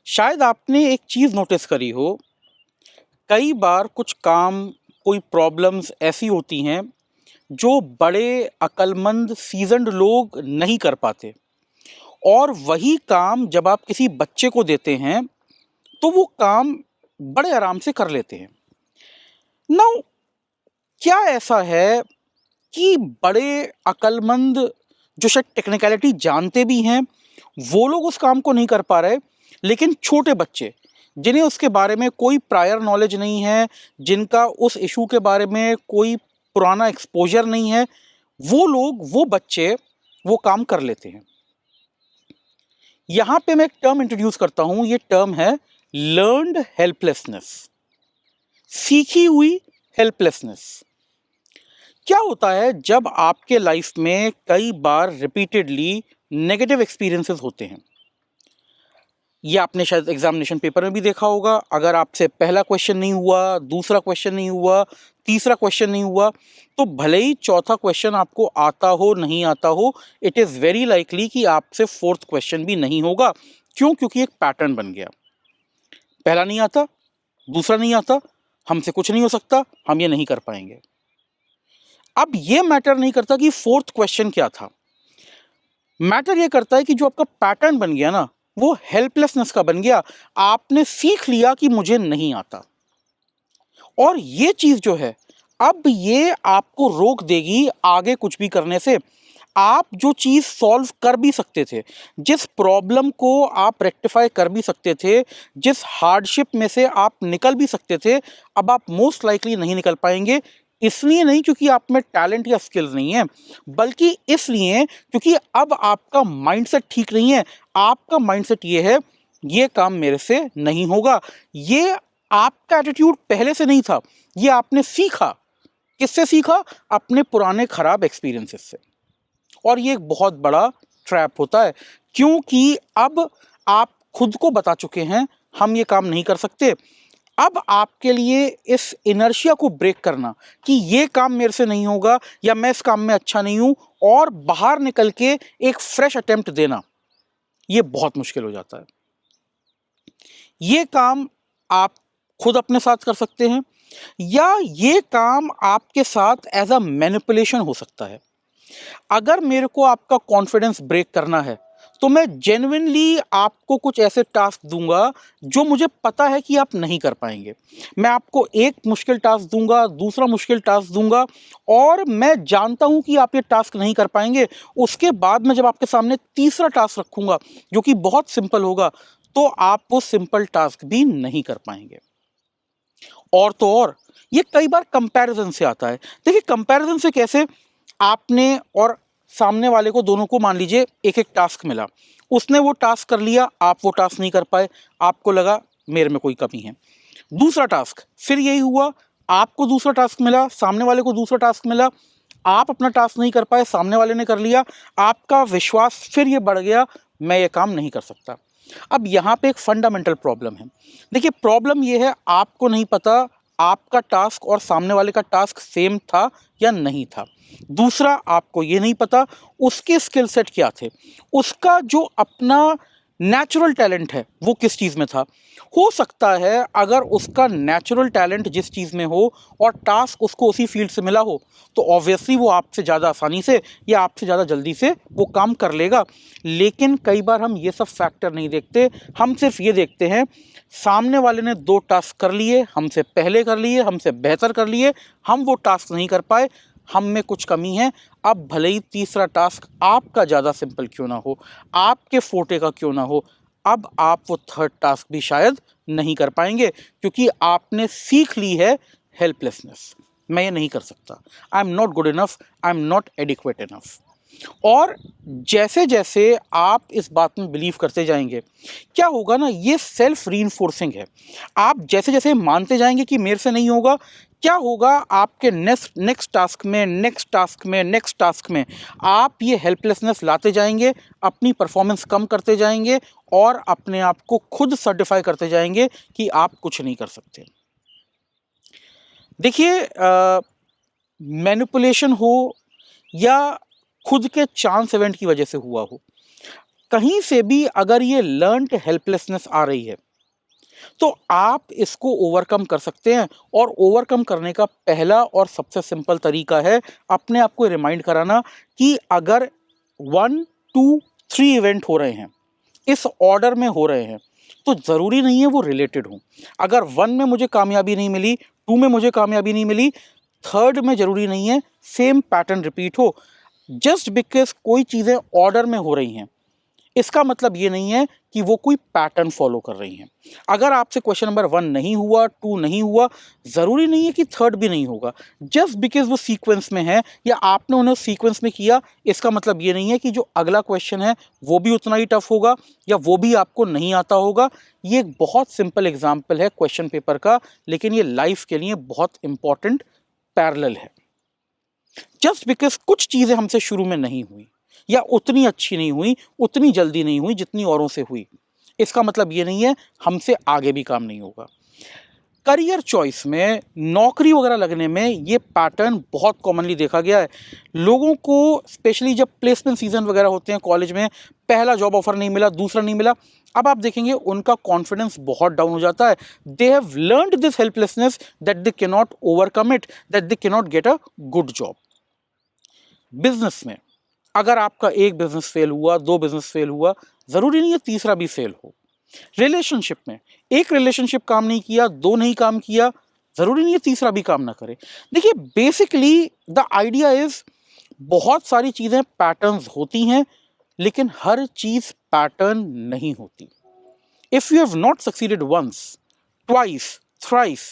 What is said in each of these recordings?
शायद आपने एक चीज़ नोटिस करी हो, कई बार कुछ काम, कोई प्रॉब्लम्स ऐसी होती हैं जो बड़े अक्लमंद सीज़न्ड लोग नहीं कर पाते, और वही काम जब आप किसी बच्चे को देते हैं तो वो काम बड़े आराम से कर लेते हैं। नाउ, क्या ऐसा है कि बड़े अक्लमंद जो शायद टेक्निकलिटी जानते भी हैं, वो लोग उस काम को नहीं कर पा रहे, लेकिन छोटे बच्चे जिन्हें उसके बारे में कोई प्रायर नॉलेज नहीं है, जिनका उस इशू के बारे में कोई पुराना एक्सपोजर नहीं है, वो लोग, वो बच्चे वो काम कर लेते हैं। यहां पे मैं एक टर्म इंट्रोड्यूस करता हूं, ये टर्म है लर्न्ड हेल्पलेसनेस, सीखी हुई हेल्पलेसनेस। क्या होता है जब आपके लाइफ में कई बार रिपीटेडली नेगेटिव एक्सपीरियंसेस होते हैं, ये आपने शायद एग्जामिनेशन पेपर में भी देखा होगा। अगर आपसे पहला क्वेश्चन नहीं हुआ, दूसरा क्वेश्चन नहीं हुआ, तीसरा क्वेश्चन नहीं हुआ, तो भले ही चौथा क्वेश्चन आपको आता हो, नहीं आता हो, इट इज़ वेरी लाइकली कि आपसे फोर्थ क्वेश्चन भी नहीं होगा। क्यों? क्योंकि एक पैटर्न बन गया। पहला नहीं आता, दूसरा नहीं आता, हमसे कुछ नहीं हो सकता, हम ये नहीं कर पाएंगे। अब ये मैटर नहीं करता कि फोर्थ क्वेश्चन क्या था, मैटर ये करता है कि जो आपका पैटर्न बन गया ना, वो हेल्पलेसनेस का बन गया। आपने सीख लिया कि मुझे नहीं आता, और ये चीज जो है, अब ये आपको रोक देगी आगे कुछ भी करने से। आप जो चीज सॉल्व कर भी सकते थे, जिस प्रॉब्लम को आप रेक्टिफाई कर भी सकते थे, जिस हार्डशिप में से आप निकल भी सकते थे, अब आप मोस्ट लाइकली नहीं निकल पाएंगे। इसलिए नहीं क्योंकि आप में टैलेंट या स्किल्स नहीं है, बल्कि इसलिए क्योंकि अब आपका माइंडसेट ठीक नहीं है। आपका माइंडसेट ये है, ये काम मेरे से नहीं होगा। ये आपका एटीट्यूड पहले से नहीं था, ये आपने सीखा। किससे सीखा? अपने पुराने खराब एक्सपीरियंसेस से। और ये एक बहुत बड़ा ट्रैप होता है, क्योंकि अब आप खुद को बता चुके हैं हम ये काम नहीं कर सकते। अब आपके लिए इस इनर्शिया को ब्रेक करना कि ये काम मेरे से नहीं होगा या मैं इस काम में अच्छा नहीं हूं, और बाहर निकल के एक फ्रेश अटेम्प्ट देना, ये बहुत मुश्किल हो जाता है। ये काम आप खुद अपने साथ कर सकते हैं, या ये काम आपके साथ एज अ मैनिपुलेशन हो सकता है। अगर मेरे को आपका कॉन्फिडेंस ब्रेक करना है, तो मैं जेन्युइनली आपको कुछ ऐसे टास्क दूंगा जो मुझे पता है कि आप नहीं कर पाएंगे। मैं आपको एक मुश्किल टास्क दूंगा, दूसरा मुश्किल टास्क दूंगा, और मैं जानता हूं कि आप ये टास्क नहीं कर पाएंगे। उसके बाद मैं जब आपके सामने तीसरा टास्क रखूंगा जो कि बहुत सिंपल होगा, तो आप वो सिंपल टास्क भी नहीं कर पाएंगे। और तो और, ये कई बार कंपैरिजन से आता है। देखिए, कंपैरिजन से कैसे? आपने और सामने वाले को, दोनों को मान लीजिए एक एक टास्क मिला, उसने वो टास्क कर लिया, आप वो टास्क नहीं कर पाए, आपको लगा मेरे में कोई कमी है। दूसरा टास्क फिर यही हुआ, आपको दूसरा टास्क मिला, सामने वाले को दूसरा टास्क मिला, आप अपना टास्क नहीं कर पाए, सामने वाले ने कर लिया, आपका विश्वास फिर ये बढ़ गया, मैं ये काम नहीं कर सकता। अब यहाँ पे एक फंडामेंटल प्रॉब्लम है। देखिए, प्रॉब्लम ये है, आपको नहीं पता आपका टास्क और सामने वाले का टास्क सेम था या नहीं था। दूसरा, आपको ये नहीं पता उसके स्किल सेट क्या थे, उसका जो अपना नेचुरल टैलेंट है वो किस चीज़ में था। हो सकता है अगर उसका नेचुरल टैलेंट जिस चीज़ में हो और टास्क उसको उसी फील्ड से मिला हो, तो ऑब्वियसली वो आपसे ज़्यादा आसानी से या आपसे ज़्यादा जल्दी से वो काम कर लेगा। लेकिन कई बार हम ये सब फैक्टर नहीं देखते, हम सिर्फ ये देखते हैं सामने वाले ने 2 टास्क कर लिए, हमसे पहले कर लिए, हमसे बेहतर कर लिए, हम वो टास्क नहीं कर पाए, हम में कुछ कमी है। अब भले ही तीसरा टास्क आपका ज़्यादा सिंपल क्यों ना हो, आपके फोटे का क्यों ना हो, अब आप वो थर्ड टास्क भी शायद नहीं कर पाएंगे, क्योंकि आपने सीख ली है हेल्पलेसनेस। मैं ये नहीं कर सकता, I am not good enough, I am not adequate enough. और जैसे जैसे आप इस बात में बिलीव करते जाएंगे, क्या होगा ना, ये सेल्फ रीइंफोर्सिंग है। आप जैसे जैसे मानते जाएंगे कि मेरे से नहीं होगा, क्या होगा, आपके नेक्स्ट टास्क में, नेक्स्ट टास्क में, नेक्स्ट टास्क में आप ये हेल्पलेसनेस लाते जाएंगे, अपनी परफॉर्मेंस कम करते जाएंगे, और अपने आप को खुद सर्टिफाई करते जाएंगे कि आप कुछ नहीं कर सकते। देखिए, मैनिपुलेशन हो या खुद के चांस इवेंट की वजह से हुआ हो, कहीं से भी अगर ये लर्न्ड हेल्पलेसनेस आ रही है तो आप इसको ओवरकम कर सकते हैं। और ओवरकम करने का पहला और सबसे सिंपल तरीका है अपने आप को रिमाइंड कराना कि अगर 1, 2, 3 इवेंट हो रहे हैं, इस ऑर्डर में हो रहे हैं, तो ज़रूरी नहीं है वो रिलेटेड हो। अगर 1 में मुझे कामयाबी नहीं मिली, 2 में मुझे कामयाबी नहीं मिली, 3rd में ज़रूरी नहीं है सेम पैटर्न रिपीट हो। जस्ट बिकॉज कोई चीज़ें ऑर्डर में हो रही हैं, इसका मतलब ये नहीं है कि वो कोई पैटर्न फॉलो कर रही हैं। अगर आपसे क्वेश्चन नंबर 1 नहीं हुआ, 2 नहीं हुआ, ज़रूरी नहीं है कि 3rd भी नहीं होगा। जस्ट बिकॉज वो सीक्वेंस में है या आपने उन्हें सीक्वेंस में किया, इसका मतलब ये नहीं है कि जो अगला क्वेश्चन है वो भी उतना ही टफ होगा या वो भी आपको नहीं आता होगा। ये एक बहुत सिंपल एग्जाम्पल है क्वेश्चन पेपर का, लेकिन ये लाइफ के लिए बहुत इंपॉर्टेंट पैरेलल है। जस्ट बिकॉज कुछ चीज़ें हमसे शुरू में नहीं हुई या उतनी अच्छी नहीं हुई, उतनी जल्दी नहीं हुई जितनी औरों से हुई, इसका मतलब ये नहीं है हमसे आगे भी काम नहीं होगा। करियर चॉइस में, नौकरी वगैरह लगने में ये पैटर्न बहुत कॉमनली देखा गया है। लोगों को स्पेशली जब प्लेसमेंट सीजन वगैरह होते हैं कॉलेज में, पहला जॉब ऑफर नहीं मिला, दूसरा नहीं मिला, अब आप देखेंगे उनका कॉन्फिडेंस बहुत डाउन हो जाता है। They have learned this helplessness that they can not overcome it, that they can not get a good job. Business में अगर आपका एक बिजनेस फेल हुआ, 2 बिजनेस फेल हुआ, ज़रूरी नहीं है तीसरा भी फेल हो। रिलेशनशिप में एक रिलेशनशिप काम नहीं किया, 2 नहीं काम किया, ज़रूरी नहीं है तीसरा भी काम ना करे। देखिए बेसिकली द आइडिया इज, बहुत सारी चीज़ें पैटर्न्स होती हैं, लेकिन हर चीज़ पैटर्न नहीं होती। If you have not succeeded once, twice, thrice,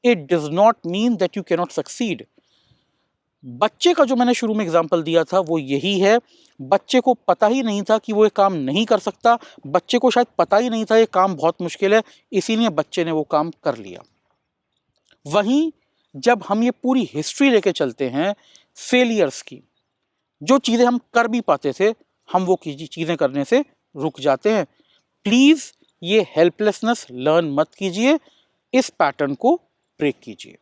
it does not mean that you can not succeed. बच्चे का जो मैंने शुरू में एग्जाम्पल दिया था वो यही है। बच्चे को पता ही नहीं था कि वो ये काम नहीं कर सकता, बच्चे को शायद पता ही नहीं था ये काम बहुत मुश्किल है, इसीलिए बच्चे ने वो काम कर लिया। वहीं जब हम ये पूरी हिस्ट्री लेके चलते हैं फेलियर्स की, जो चीज़ें हम कर भी पाते थे, हम वो चीज़ें करने से रुक जाते हैं। प्लीज़ ये हेल्पलेसनेस लर्न मत कीजिए, इस पैटर्न को ब्रेक कीजिए।